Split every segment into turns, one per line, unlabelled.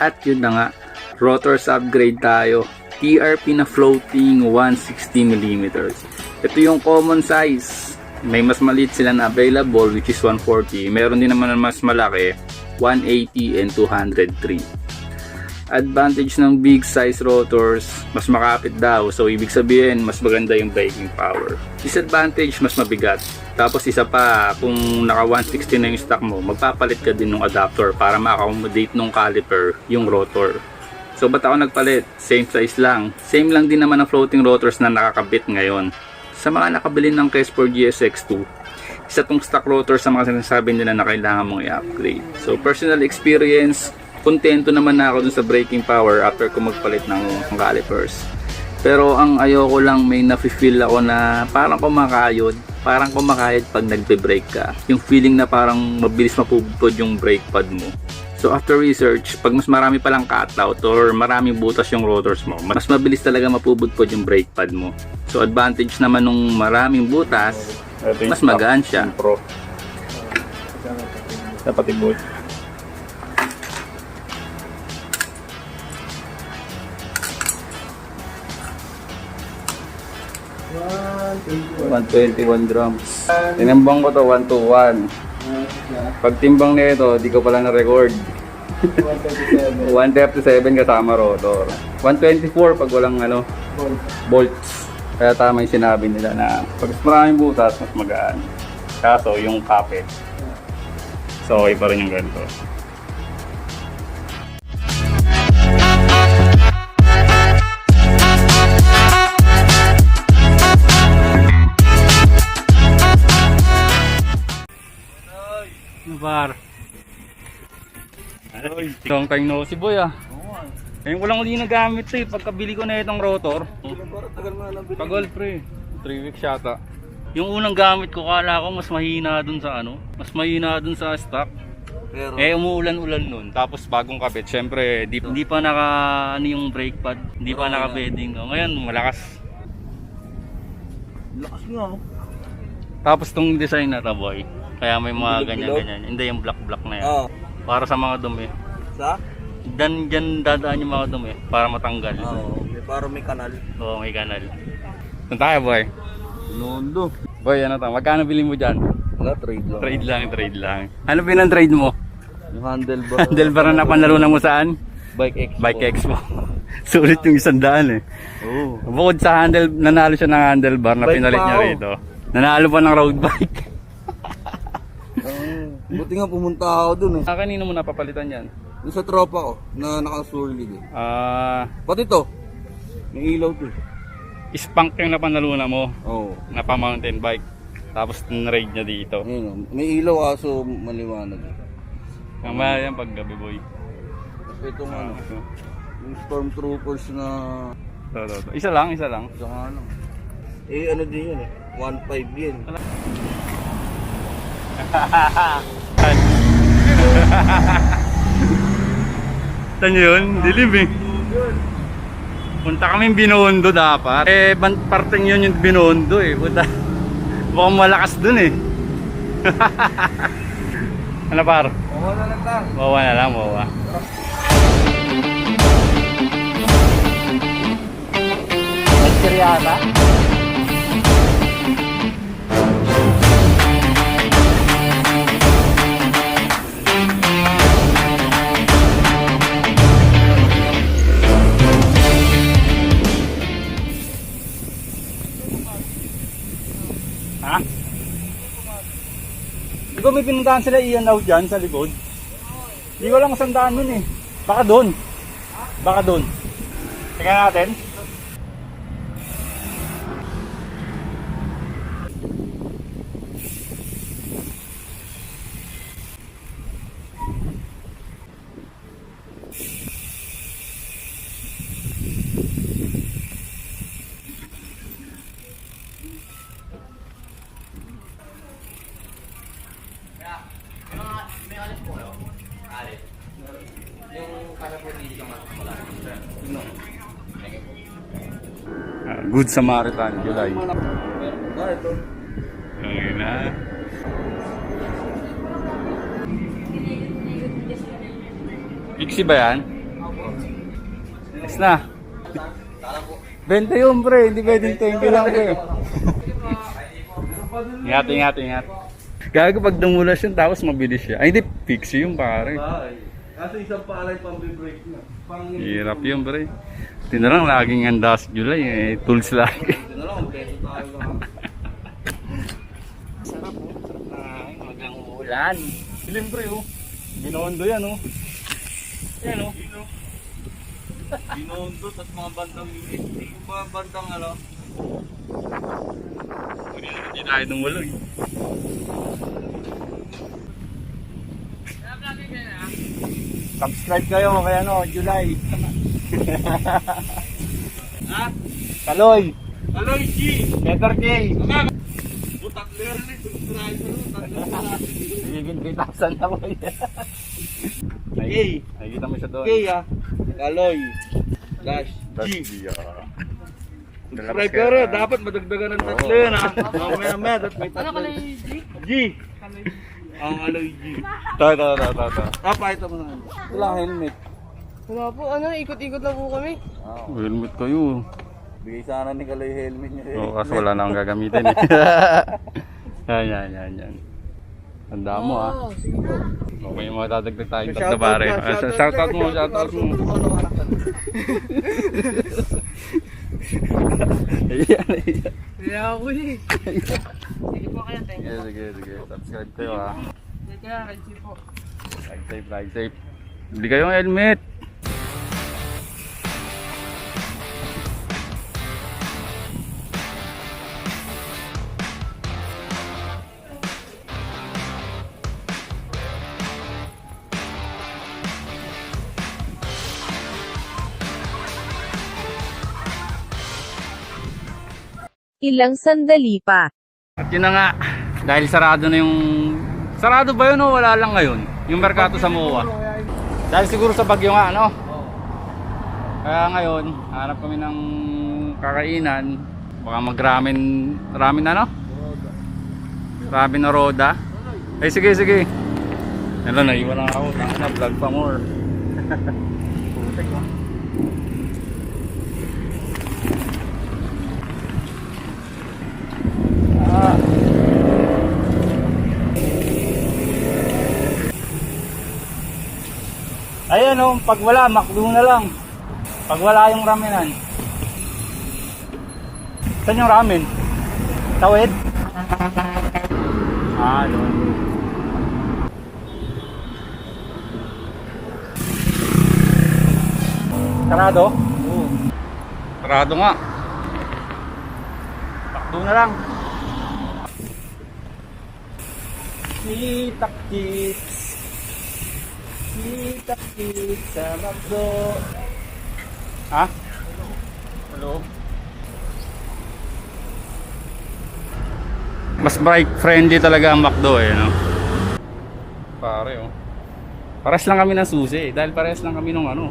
At yun na nga, rotors upgrade tayo. TRP na floating 160mm. Ito yung common size. May mas maliit sila na available which is 140. Meron din naman na mas malaki, 180 and 203. Advantage ng big size rotors, mas makapit daw. So ibig sabihin, mas maganda yung braking power. Disadvantage, mas mabigat. Tapos isa pa, kung naka 160 na yung stock mo, magpapalit ka din ng adapter para ma-accommodate ng caliper yung rotor. So ba't ako nagpalit? Same size lang. Same lang din naman ang floating rotors na nakakabit ngayon. Sa mga nakabili ng Kesport GSX2, isa tong stock rotor sa mga sinasabi nila na kailangan mong i-upgrade. So personal experience, kontento naman na ako dun sa braking power after ko magpalit ng calipers. Pero ang ayoko lang, may nafe-feel ako na parang kumakayod pag nagbe-brake ka. Yung feeling na parang mabilis mapuputod yung brake pad mo. So after research, pag mas marami palang cutout or maraming butas yung rotors mo, mas mabilis talaga mapuputod yung brake pad mo. So advantage naman nung maraming butas, mas magaan siya.
Pro. Dapat i-boot. $121 grams. Tinimbang ko to 121. Pag timbang nito, di ko pala na-record. 137 kasama rotor. 124 pag walang bolts. Kaya tama yung sinabi nila na pag maraming butas, mas magaan. Kaso yung kapit. So okay pa rin yung ganito.
Bar. Long time no si boy ah. Ngayon ko lang uli nagamit ito eh. Pagkabili ko na itong rotor. Tagal pre. 3 weeks yata. Yung unang gamit ko, kala ko mas mahina dun sa mas mahina dun sa stock. Pero umuulan-ulan nun. Tapos bagong kabit, syempre di pa naka yung brake pad, hindi pa naka bedding. Ngayon malakas.
Lakas nga, no?
Tapos tong design na to boy. Kaya may mga ganyan-ganyan. Hindi yung black-black na yan. Para sa mga dumi.
Sa?
Dyan dadaan yung mga dumi para matanggal.
Para may kanal.
Oo, may kanal. Saan tayo boy?
Nondo.
Boy, ano to? Magkano bilhin mo dyan?
Wala, trade lang.
Trade lang. Ano pinang-trade mo?
Yung handlebar.
Handlebar na panlarunan mo saan?
Bike Expo.
Bike Expo. Sulit yung 100 eh.
Oo.
Bukod sa nanalo siya ng handlebar na
Bike
pinalit
pa,
niya rito. Nanalo pa ng road bike.
Buti nga pumunta ako dun eh.
Kanino mo napapalitan yan?
Doon sa tropa ko na naka-swirly eh.
Pati
to. May ilaw to.
Spunk yung napanalunan mo
Oo.
na pa mountain bike. Tapos n-ride niya dito.
Ayun, may ilaw kaso maliwanag.
Mamaya yan pag gabi boy.
Tapos itong yung stormtroopers na
Isa lang.
sa ano. Ano din yun eh. 1.5 yun.
Saan yun? Dilim eh. Punta kaming Binondo dapat. Parteng yun yung Binondo eh. Punta. Mukhang malakas dun eh. Ano par?
Bawa na lang ta.
Bawa na lang, bawa.
Nagsiryata?
Ha? Di ba may pinuntahan sila Ian Lau dyan sa likod? Di ko lang masandaan nun eh. Baka doon. Tingnan natin. Good Samaritan, July.
Ito.
Ayun na. Pixie ba yan?
Ayos na. 20 yun, pre. Hindi pwedeng 20 lang, pre. Ingat. Gago pag dumulas yun, tapos mabilis siya. Ay, hindi. Fix yun, pare.
Kasi isang palay pang-break na.
Hirap yun, pre. Ito na lang, laging handa sa July. Tools lagi.
Ito na lang, peso tayo lang.
Sarap, oh. Sarap na. Magang ulan. Silim, pre, oh. Binondo yan, oh. Yan, oh.
Binondot at mga bandang USD. Yung mga bandang ano.
Hindi tayo dumuloy. Subscribe kayo kay ano, July.
Ha?
Kaloy.
Aloy G!
Letter K.
Butak leer na ito. Driver mo.
Higit 3,000 na mo yan. Nakikita mo siya doon.
Okay ah. Aloy. Dash G. Subscribe ka rin. Dapat madagdagan ng tatlo yun ha. Mamaya dapat may tatlo. Ano kalay G? G. Ang Aloy G.
Ta.
Pakita mo na. Wala helmet.
Wala po, ano, ikot-ikot na po kami.
Helmet kayo.
Bigay sana ni Kaloy helmet niya.
Oo, kaso wala na akong gagamitin eh. Yan. Tanda mo ah.
Sige po.
Okay, yung mga dadagdag tayong tatlo pare. Shoutout mo. Ayan.
Kaya ako eh. Sige po kayo, thank you.
Sige. Subscribe kayo ah.
Sige kaya, Reggie po.
Ride safe. Bili kayong helmet.
Ilang sandali pa.
At yun na nga, dahil sarado na yung... Sarado ba yun o wala lang ngayon? Yung Mercato sa MOA. Dahil siguro sa bagyo nga, ano? Kaya ngayon, hanap kami ng kakainan. Baka ramen ano? Ramen na roda. Ay sige. Ano, naiwan lang ako. Vlog pa more. Putik oh. Ayan o, pag wala, McDo na lang. Pag wala yung ramenan. Saan yung ramen? Tawid? Doon. Sarado? Oo. Sarado nga. McDo na lang. Kita-kits sa McDo. Ha? Hello? Mas bike friendly talaga ang McDo eh, no? Pare oh. Pares lang kami ng susi dahil pares lang kami ng ano.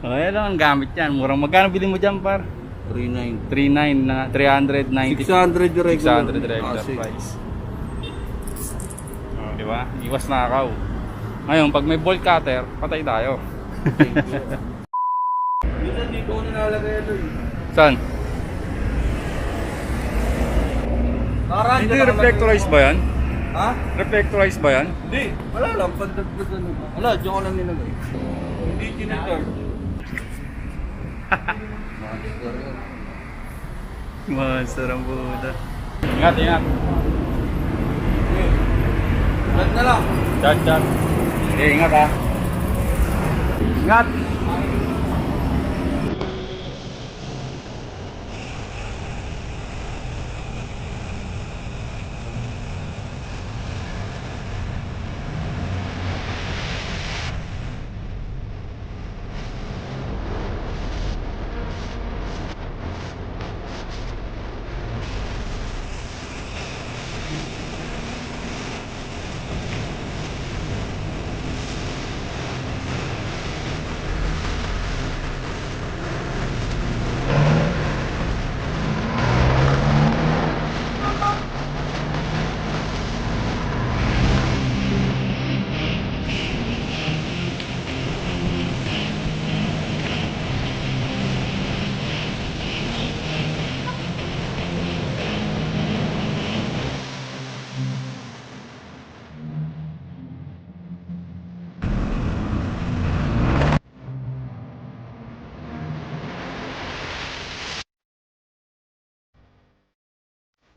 Ayan lang ang gamit yan. Murang magkano bilhin mo dyan par?
3.9.
3.9 na 390.
600 regular.
600 regular price. Oh, di ba? Iwas nakakaw. Ngayon, pag may bolt cutter, patay tayo.
Minsan dito ko nilalagay ito eh.
Saan?
Nakaraan
Hindi
ka nakalagay
reflectorized
mo.
ba yan?
Ha?
Reflectorized ba yan?
Hindi. Wala lang. Pandagdag ano. Wala, diyan ko lang nilagay. Hindi tinitard.
Monster ang Buddha. Ingat.
Blood na lang.
Chat. Ingat ha. Ingat.